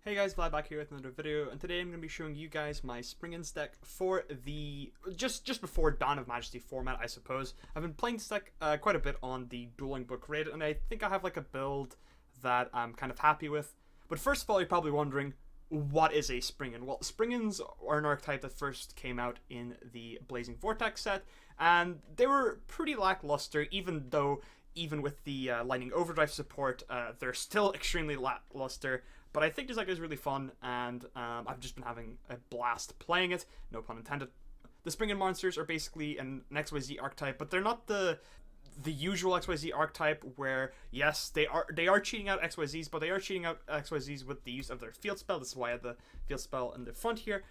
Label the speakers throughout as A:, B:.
A: Hey guys, Vlad back here with another video, and today I'm going to be showing you guys my Springans deck for the just before Dawn of Majesty format, I suppose. I've been playing this deck quite a bit on the Dueling Book Raid, and I think I have like a build that I'm kind of happy with. But first of all, you're probably wondering, what is a Springan? Well, Springans are an archetype that first came out in the Blazing Vortex set, and they were pretty lackluster, even with the Lightning Overdrive support, they're still extremely lackluster. But I think this deck is really fun, and I've just been having a blast playing it, no pun intended. The Springan monsters are basically an XYZ archetype, but they're not the usual XYZ archetype where, yes, they are cheating out XYZs, but they are cheating out XYZs with the use of their field spell. This is why I have the field spell in the front here.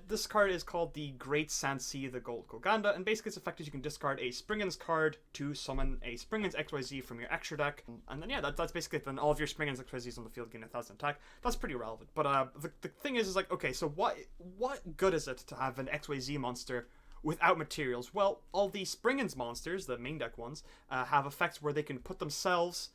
A: This card is called the Great Sansi, the Gold Golganda, and basically its effect is you can discard a Springans card to summon a Springans XYZ from your extra deck, and then yeah, that's basically it. Then all of your Springans XYZs on the field gain 1,000 attack. That's pretty relevant. But the thing is like, okay, so what good is it to have an XYZ monster without materials? Well, all the Springans monsters, the main deck ones, have effects where they can put themselves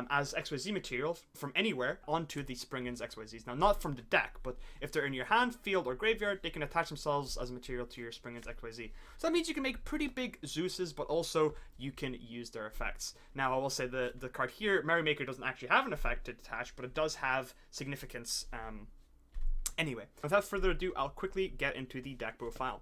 A: as XYZ material from anywhere onto the Springans XYZs. Now, not from the deck, but if they're in your hand, field, or graveyard, they can attach themselves as material to your Springans XYZ. So that means you can make pretty big Zeuses, but also you can use their effects. Now, I will say the card here, Merrymaker, doesn't actually have an effect to detach, but it does have significance. Anyway, without further ado, I'll quickly get into the deck profile.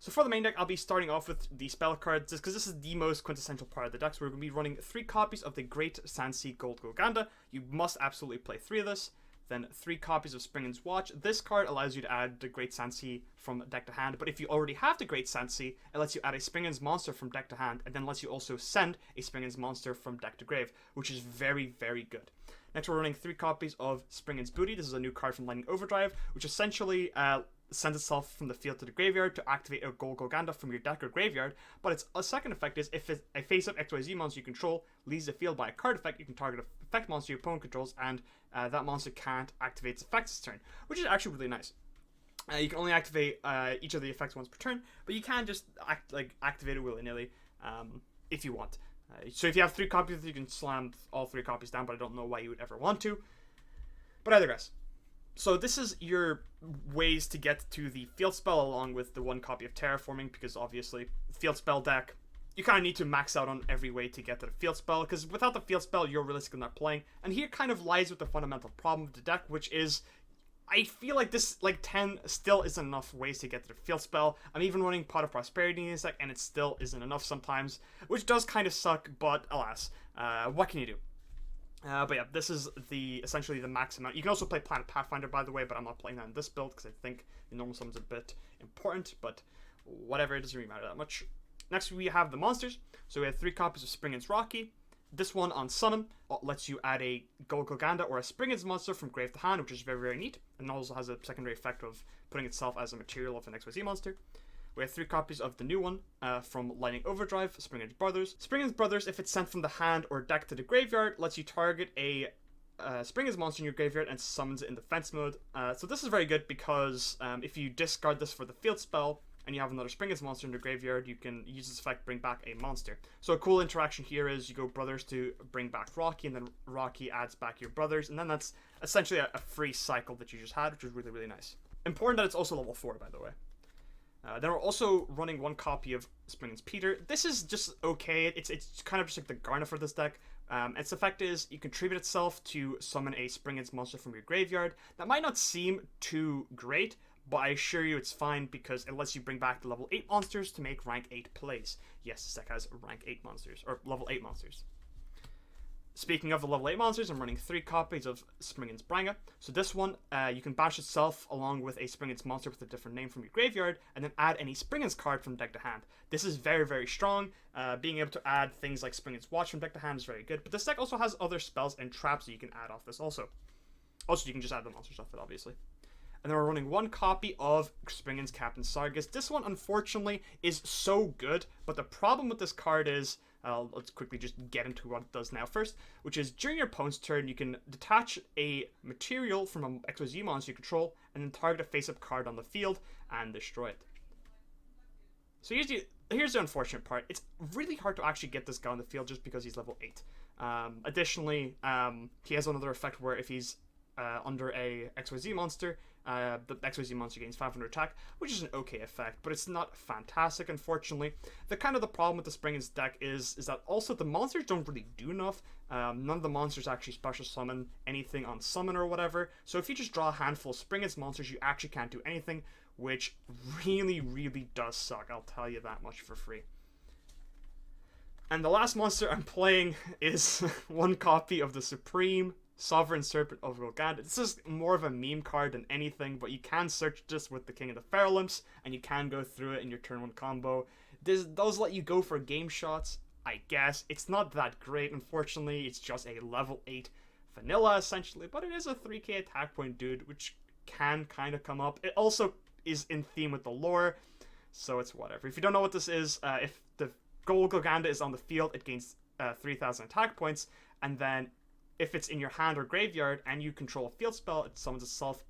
A: So for the main deck, I'll be starting off with the spell cards, just because this is the most quintessential part of the deck. So we're going to be running 3 copies of the Great Sansi Gold Golganda. You must absolutely play 3 of this. Then 3 copies of Springan's Watch. This card allows you to add the Great Sansi from deck to hand, but if you already have the Great Sansi, it lets you add a Springans monster from deck to hand, and then lets you also send a Springans monster from deck to grave, which is very, very good. Next, we're running 3 copies of Springan's Booty. This is a new card from Lightning Overdrive, which essentially sends itself from the field to the graveyard to activate a Gold Golganda from your deck or graveyard. But its a second effect is if a face-up XYZ monster you control leaves the field by a card effect, you can target an effect monster your opponent controls, and that monster can't activate its effects this turn, which is actually really nice. You can only activate each of the effects once per turn, but you can just activate it willy-nilly if you want. So if you have 3 copies, you can slam all 3 copies down, but I don't know why you would ever want to. But I digress. So this is your ways to get to the field spell along with the 1 copy of Terraforming, because obviously field spell deck, you kind of need to max out on every way to get to the field spell, because without the field spell you're realistically not playing. And here kind of lies with the fundamental problem of the deck, which is I feel like this 10 still isn't enough ways to get to the field spell. I'm even running Pot of Prosperity in this deck and it still isn't enough sometimes, which does kind of suck, but alas, what can you do? But yeah, this is essentially the max amount. You can also play Planet Pathfinder, by the way, but I'm not playing that in this build because I think the normal summon's a bit important, but whatever, it doesn't really matter that much. Next, we have the monsters. So we have 3 copies of Springans Rocky. This one on summon lets you add a Gold Golganda or a Springans monster from grave to hand, which is very, very neat, and also has a secondary effect of putting itself as a material of an XYZ monster. We have 3 copies of the new one from Lightning Overdrive, Springans Brothers. Springans Brothers, if it's sent from the hand or deck to the graveyard, lets you target a Springans monster in your graveyard and summons it in defense mode. So this is very good because if you discard this for the field spell and you have another Springans monster in the graveyard, you can use this effect, bring back a monster. So a cool interaction here is you go Brothers to bring back Rocky, and then Rocky adds back your Brothers, and then that's essentially a free cycle that you just had, which is really, really nice. Important that it's also level 4, by the way. Then we're also running 1 copy of Springans Peter. This is just okay. It's kind of just like the Garnet for this deck. Its effect is you contribute itself to summon a Springans monster from your graveyard. That might not seem too great, but I assure you it's fine because it lets you bring back the level 8 monsters to make rank 8 plays. Yes, this deck has rank 8 monsters, or level 8 monsters. Speaking of the level 8 monsters, I'm running 3 copies of Springans Branga. So this one, you can bash itself along with a Springans monster with a different name from your graveyard, and then add any Springans card from deck to hand. This is very, very strong. Being able to add things like Springans Watch from deck to hand is very good, but this deck also has other spells and traps that you can add off this also. Also, you can just add the monsters off it, obviously. And then we're running 1 copy of Springans Captain Sargus. This one, unfortunately, is so good, but the problem with this card is, let's quickly just get into what it does now first, which is during your opponent's turn, you can detach a material from an XYZ monster you control, and then target a face-up card on the field and destroy it. So here's the unfortunate part. It's really hard to actually get this guy on the field just because he's level 8. Additionally, he has another effect where if he's under a XYZ monster. The XYZ monster gains 500 attack, which is an okay effect, but it's not fantastic, unfortunately. The problem with the Springans deck is that also the monsters don't really do enough. None of the monsters actually special summon anything on summon or whatever, so if you just draw a handful of Springans monsters, you actually can't do anything, which really, really does suck, I'll tell you that much for free. And the last monster I'm playing is one copy of the Supreme Sovereign Serpent of Golganda. This is more of a meme card than anything, but you can search this with the King of the Feral Imps, and you can go through it in your turn 1 combo. This does let you go for game shots, I guess. It's not that great, unfortunately. It's just a level 8 vanilla, essentially, but it is a 3k attack point dude, which can kind of come up. It also is in theme with the lore, so it's whatever. If you don't know what this is, if the Gold Golganda is on the field, it gains 3,000 attack points, and then if it's in your hand or graveyard and you control a field spell, it summons itself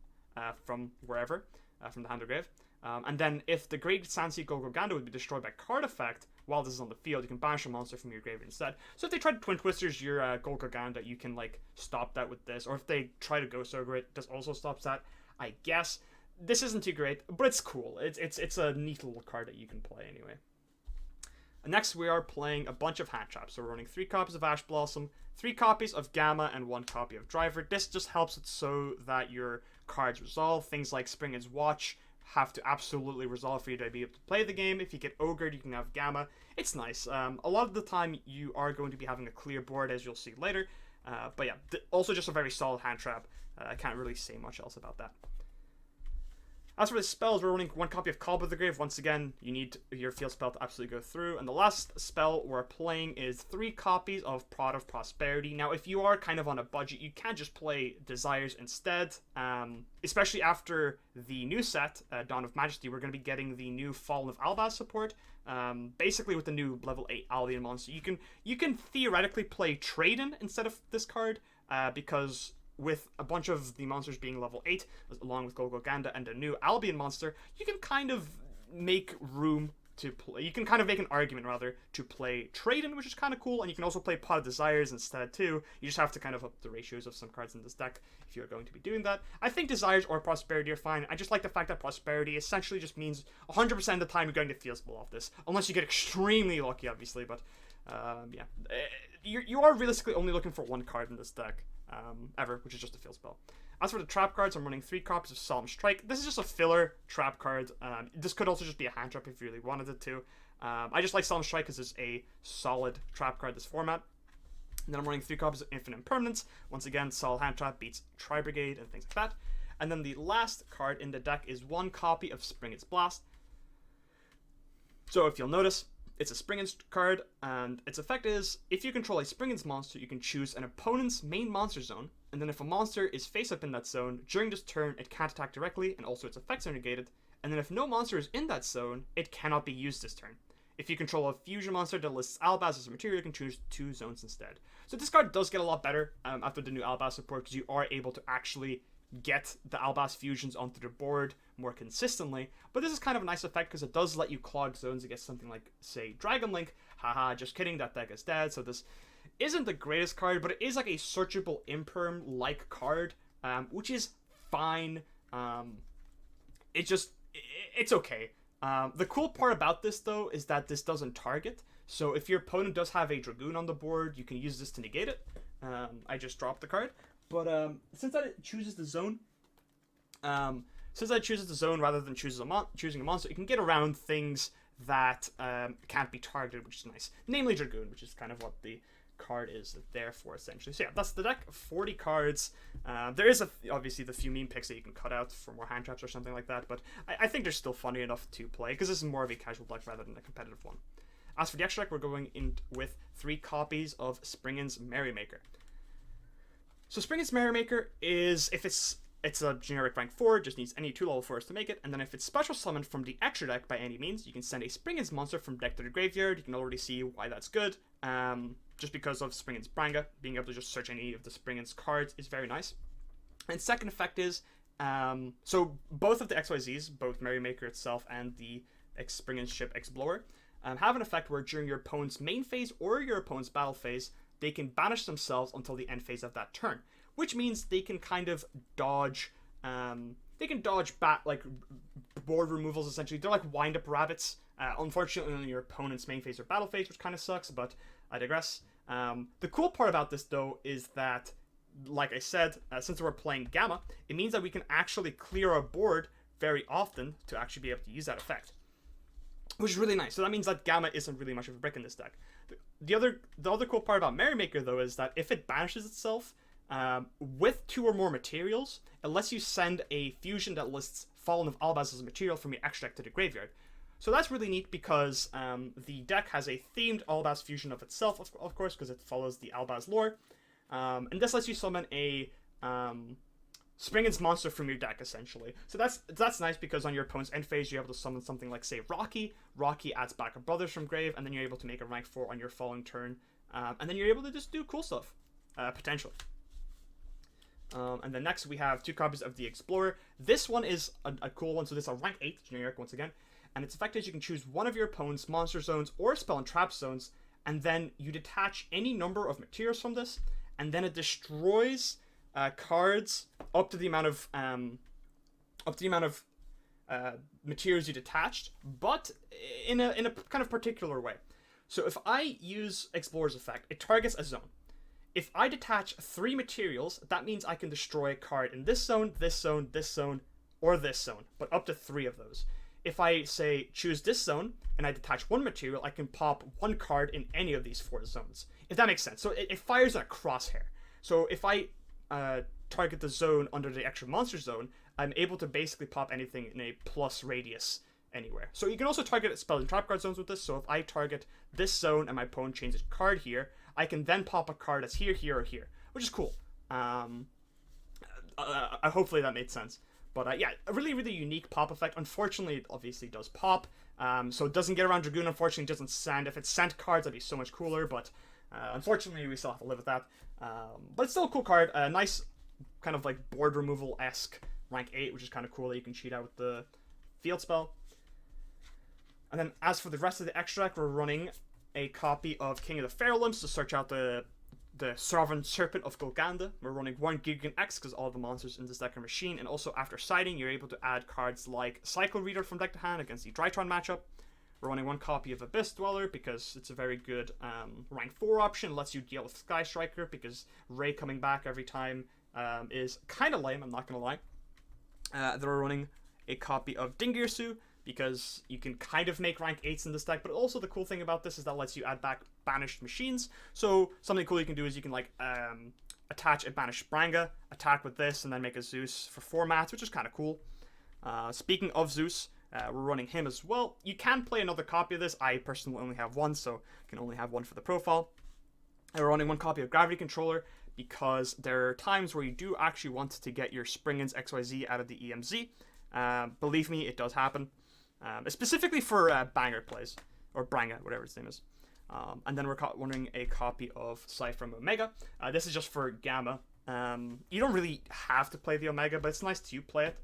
A: from wherever, from the hand or grave. And then if the Great Sansi Gold Golganda would be destroyed by card effect while this is on the field, you can banish a monster from your graveyard instead. So if they try to Twin Twisters your Gold Golganda, you can like stop that with this. Or if they try to Ghost Ogre it, this also stops that, I guess. This isn't too great, but it's cool. It's a neat little card that you can play anyway. Next, we are playing a bunch of hand traps. So we're running 3 copies of Ash Blossom, 3 copies of Gamma, and 1 copy of Driver. This just helps it so that your cards resolve. Things like Springans Watch have to absolutely resolve for you to be able to play the game. If you get Ogred, you can have Gamma. It's nice. A lot of the time, you are going to be having a clear board, as you'll see later. But yeah, also just a very solid hand trap. I can't really say much else about that. As for the spells, we're running 1 copy of Call by the Grave. Once again, you need your field spell to absolutely go through. And the last spell we're playing is 3 copies of Prod of Prosperity. Now, if you are kind of on a budget, you can just play Desires instead. Especially after the new set, Dawn of Majesty, we're going to be getting the new Fallen of Albaz support. Basically, with the new level 8 Albion monster, you can theoretically play Traden instead of this card, because with a bunch of the monsters being level 8, along with Gold Golganda and a new Albion monster, you can kind of make room to play. You can kind of make an argument, rather, to play Traden, which is kind of cool, and you can also play Pot of Desires instead, too. You just have to kind of up the ratios of some cards in this deck if you're going to be doing that. I think Desires or Prosperity are fine. I just like the fact that Prosperity essentially just means 100% of the time you're going to field spell off this, unless you get extremely lucky, obviously, but yeah. You are realistically only looking for 1 card in this deck. Ever, which is just a field spell. As for the trap cards, I'm running 3 copies of Solemn Strike. This is just a filler trap card. This could also just be a hand trap if you really wanted it to. I just like Solemn Strike because it's a solid trap card this format. And then I'm running 3 copies of Infinite Impermanence. Once again, solid hand trap beats Tri Brigade and things like that. And then the last card in the deck is 1 copy of Springans Blast. So if you'll notice, it's a Springans card, and its effect is, if you control a Springans monster, you can choose an opponent's main monster zone, and then if a monster is face-up in that zone, during this turn, it can't attack directly, and also its effects are negated, and then if no monster is in that zone, it cannot be used this turn. If you control a fusion monster that lists Albaz as a material, you can choose 2 zones instead. So this card does get a lot better after the new Albaz support, because you are able to actually get the Albaz fusions onto the board more consistently, but this is kind of a nice effect because it does let you clog zones against something like, say, Dragon Link. Haha, just kidding, that deck is dead. So this isn't the greatest card, but it is like a searchable imperm-like card, which is fine. It's okay. The cool part about this, though, is that this doesn't target, so if your opponent does have a Dragoon on the board, you can use this to negate it. I just dropped the card. But since that it chooses the zone, rather than choosing a monster, you can get around things that can't be targeted, which is nice. Namely Dragoon, which is kind of what the card is there for, essentially. So yeah, that's the deck. 40 cards. There is obviously the few meme picks that you can cut out for more hand traps or something like that, but I think they're still funny enough to play, because this is more of a casual deck rather than a competitive one. As for the extra deck, we're going in with 3 copies of Springans Merrymaker. So Springans Merrymaker is, if it's a generic rank 4, just needs any 2 level 4s to make it, and then if it's special summoned from the extra deck by any means, you can send a Springans monster from deck to the graveyard. You can already see why that's good, just because of Springans Branga. Being able to just search any of the Springans cards is very nice. And second effect is, so both of the XYZs, both Merrymaker itself and the Springans ship Explorer, have an effect where during your opponent's main phase or your opponent's battle phase, they can banish themselves until the end phase of that turn, which means they can kind of dodge. They can dodge like board removals. Essentially, they're like wind-up rabbits. Unfortunately, on your opponent's main phase or battle phase, which kind of sucks, but I digress. The cool part about this, though, is that, like I said, since we're playing Gamma, it means that we can actually clear our board very often to actually be able to use that effect, which is really nice. So that means that Gamma isn't really much of a brick in this deck. The other cool part about Merrymaker, though, is that if it banishes itself with 2 or more materials, it lets you send a fusion that lists Fallen of Albaz as a material from your extra deck to the graveyard. So that's really neat because the deck has a themed Albaz fusion of itself, of course, because it follows the Albaz lore. And this lets you summon a Springans monster from your deck, essentially. So that's nice because on your opponent's end phase, you're able to summon something like, say, Rocky. Rocky adds back a Brothers from grave, and then you're able to make a rank 4 on your following turn. And then you're able to just do cool stuff, potentially. And then next we have 2 copies of the Explorer. This one is a cool one, so this is a rank 8 generic once again. And its effect is you can choose one of your opponent's monster zones or spell and trap zones, and then you detach any number of materials from this, and then it destroys cards up to the amount of materials you detached, but in a kind of particular way. So if I use Explorer's effect, it targets a zone. If I detach 3 materials, that means I can destroy a card in this zone, this zone, this zone, or this zone, but up to 3 of those. If I, say, choose this zone, and I detach 1 material, I can pop 1 card in any of these 4 zones. If that makes sense. So it fires a crosshair. So if I target the zone under the extra monster zone, I'm able to basically pop anything in a plus radius anywhere. So you can also target spell and trap card zones with this. So if I target this zone and my opponent changes a card here, I can then pop a card that's here, here, or here, which is cool. Hopefully that made sense. But yeah, a really, really unique pop effect. Unfortunately, it obviously does pop. So it doesn't get around Dragoon. Unfortunately, it doesn't send. If it sent cards, that'd be so much cooler. But unfortunately, we still have to live with that. But it's still a cool card. A nice kind of like board removal-esque rank 8, which is kind of cool that you can cheat out with the field spell. And then as for the rest of the extra deck, we're running a copy of King of the Feral Limbs to search out the Sovereign Serpent of Golganda. We're running 1 Gigan X because all the monsters in this deck are machine, and also after siding, you're able to add cards like Cycle Reader from deck to hand against the Drytron matchup. We're running 1 copy of Abyss Dweller because it's a very good rank 4 option. Lets you deal with Sky Striker because Ray coming back every time is kind of lame, I'm not going to lie. Then we're running a copy of Dingirsu because you can kind of make rank 8s in this deck, but also the cool thing about this is that lets you add back banished machines. So something cool you can do is you can like attach a banished Spranga, attack with this, and then make a Zeus for 4 mats, which is kind of cool. Speaking of Zeus, we're running him as well. You can play another copy of this. I personally only have 1, so can only have 1 for the profile. And we're running 1 copy of Gravity Controller because there are times where you do actually want to get your Springans XYZ out of the EMZ. Believe me, it does happen. Specifically for banger plays, or Branga, whatever its name is. And then we're running a copy of Cypher Omega. This is just for Gamma. You don't really have to play the Omega, but it's nice to play it.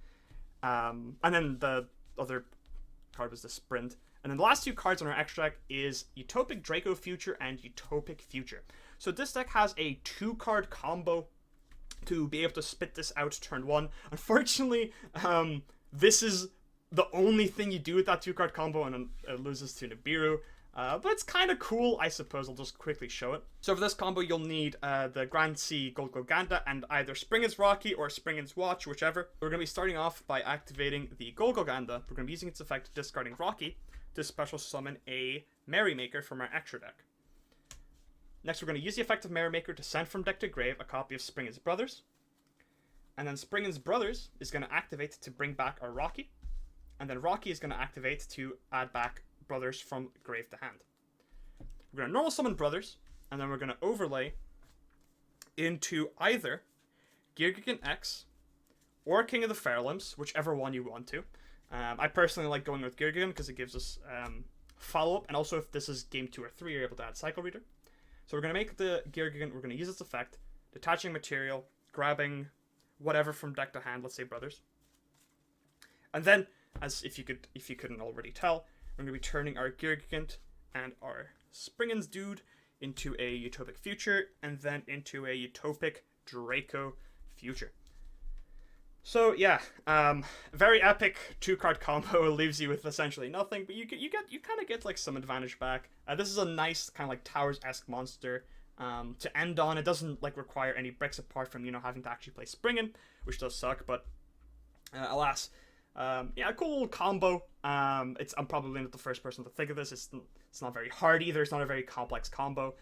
A: And then the other card was the Sprint. And then the last 2 cards on our extra deck is Utopic Draco Future and Utopic Future. So this deck has a 2-card combo to be able to spit this out turn 1. Unfortunately, this is the only thing you do with that 2-card combo, and it loses to Nibiru. But it's kind of cool, I suppose. I'll just quickly show it. So for this combo, you'll need the Grand Sea Gold Golganda and either Springans Rocky or Springans Watch, whichever. We're going to be starting off by activating the Gold Golganda. We're going to be using its effect, discarding Rocky, to special summon a Merrymaker from our extra deck. Next, we're going to use the effect of Merrymaker to send from deck to grave a copy of Springans Brothers. And then Springans Brothers is going to activate to bring back our Rocky. And then Rocky is going to activate to add back Brothers from grave to hand. We're going to normal summon Brothers, and then we're going to overlay into either Geargigan X or King of the Feral Limbs, whichever one you want to. I personally like going with Geargigan because it gives us follow-up, and also if this is game 2 or 3, you're able to add Cycle Reader. So we're going to make the Geargigan, we're going to use its effect, detaching material, grabbing whatever from deck to hand, let's say Brothers. And then, as if you couldn't already tell, we're going to be turning our Geargigant and our Springans dude into a Utopic Future, and then into a Utopic Draco Future. So yeah, very epic 2-card combo. Leaves you with essentially nothing, but you kind of get like some advantage back. This is a nice kind of like Towers-esque monster to end on. It doesn't like require any bricks apart from having to actually play Springan, which does suck, but alas. Yeah, cool combo. I'm probably not the first person to think of this. It's not very hard either. It's not a very complex combo.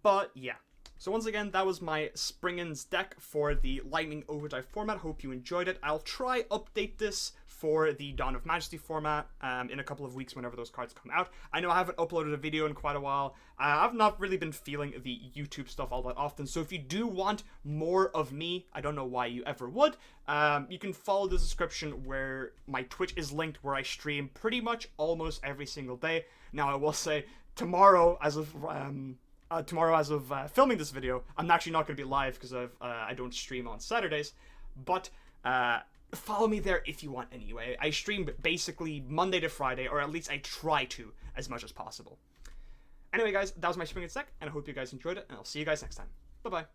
A: But yeah. So once again, that was my Springans deck for the Lightning Overdrive format. Hope you enjoyed it. I'll try update this for the Dawn of Majesty format in a couple of weeks whenever those cards come out. I know I haven't uploaded a video in quite a while. I've not really been feeling the YouTube stuff all that often, so if you do want more of me, I don't know why you ever would, you can follow the description where my Twitch is linked, where I stream pretty much almost every single day. Now I will say, tomorrow, as of filming this video, I'm actually not going to be live because I don't stream on Saturdays, but follow me there if you want anyway. I stream basically Monday to Friday, or at least I try to, as much as possible. Anyway guys, that was my Springans deck, and I hope you guys enjoyed it, and I'll see you guys next time. Bye-bye.